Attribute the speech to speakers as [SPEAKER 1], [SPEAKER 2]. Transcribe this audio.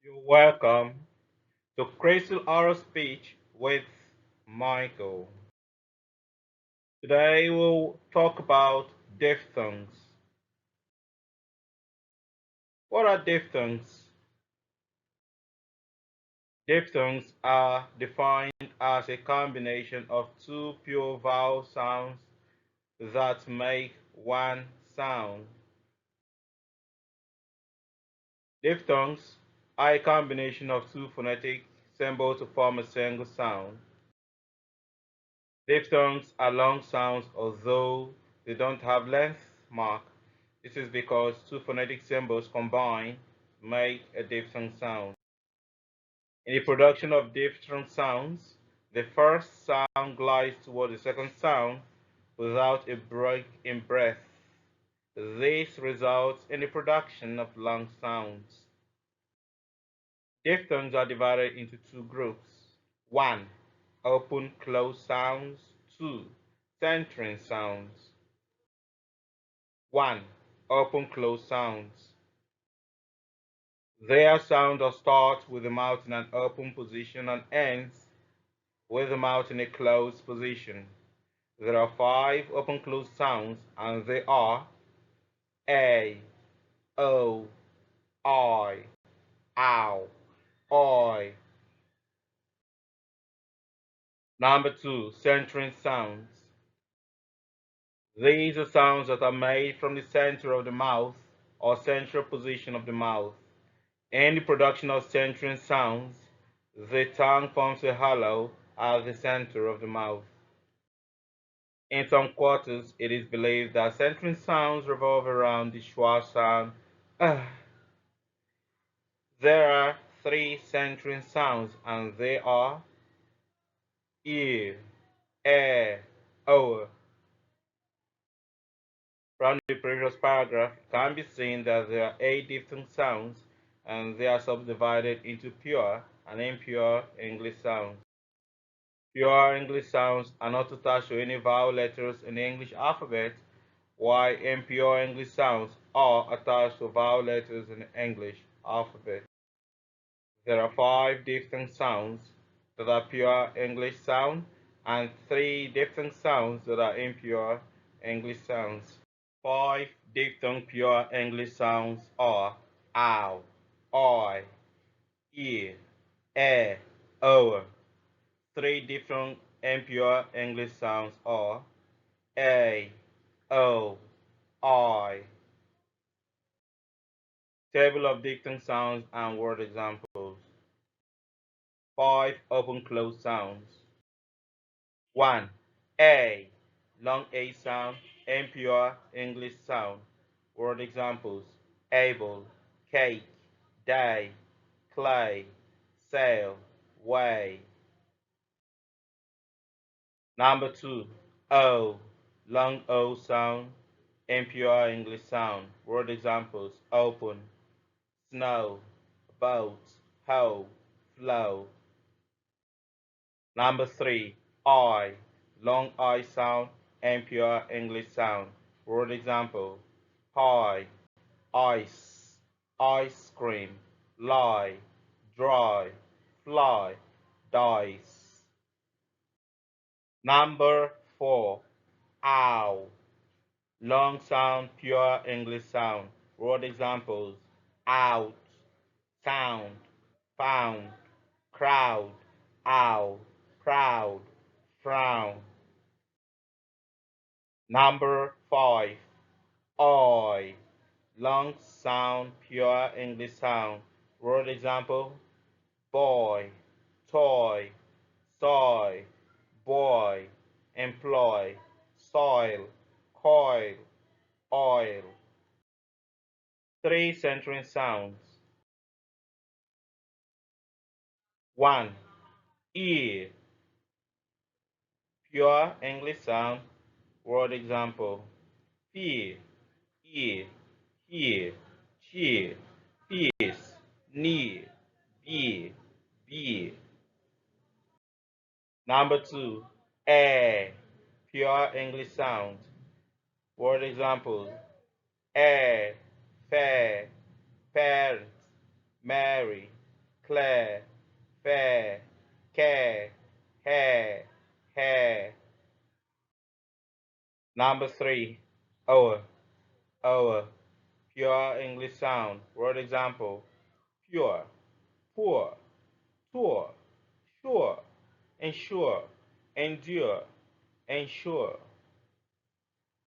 [SPEAKER 1] You're welcome to Crystal Oral Speech with Michael. Today we'll talk about diphthongs. What are diphthongs? Diphthongs are defined as a combination of two pure vowel sounds that make one sound. Diphthongs are a combination of two phonetic symbols to form a single sound. Diphthongs are long sounds although they don't have length mark. This is because two phonetic symbols combine to make a diphthong sound. In the production of diphthong sounds, the first sound glides toward the second sound without a break in breath. This results in the production of long sounds. Diphthongs are divided into two groups. 1. Open-close sounds. 2. Centering sounds. 1. Open-close sounds. Their sound starts with the mouth in an open position and ends with the mouth in a closed position. There are 5 open-close sounds and they are A, O, I, ow, oi. Number 2, centering sounds. These are sounds that are made from the center of the mouth or central position of the mouth. In the production of centering sounds, the tongue forms a hollow at the center of the mouth. In some quarters, it is believed that centering sounds revolve around the schwa sound. Ah. There are 3 centering sounds, and they are ear, air, o. From the previous paragraph, it can be seen that there are 8 diphthong sounds, and they are subdivided into pure and impure English sounds. Pure English sounds are not attached to any vowel letters in the English alphabet, while impure English sounds are attached to vowel letters in the English alphabet. There are 5 diphthong sounds that are pure English sounds and 3 diphthong sounds that are impure English sounds. 5 diphthong pure English sounds are ow, oi, ear, o. 3 diphthong impure English sounds are a, o, I. Table of diphthong sounds and word examples. 5 open-close sounds. 1. A. Long A sound, impure English sound. Word examples. Able, cake, day, clay, sail, way. Number 2. O. Long O sound, impure English sound. Word examples. Open, snow, boat, hoe, flow. Number 3. I. Long I sound, impure English sound. Word example. Pie, ice, ice cream, lie, dry, fly, dice. Number 4. Ow. Long sound, pure English sound. Word examples. Out, sound, found, crowd, owl, proud, frown. Number 5. Oi. Long sound, pure English sound. Word example. Boy, toy, soy, boy, employ, soil, coil, oil. 3 centering sounds. 1. Ear. Pure English sound. Word example. Fear, ear, here, cheer, peace, near, beer, beer. Number 2. Air. Pure English sound. Word examples. Air, fair, parent, marry, clear, fair, care, hair, hair. Number 3, our, our. Pure English sound. Word example, pure, poor, tour, sure, ensure, endure, ensure.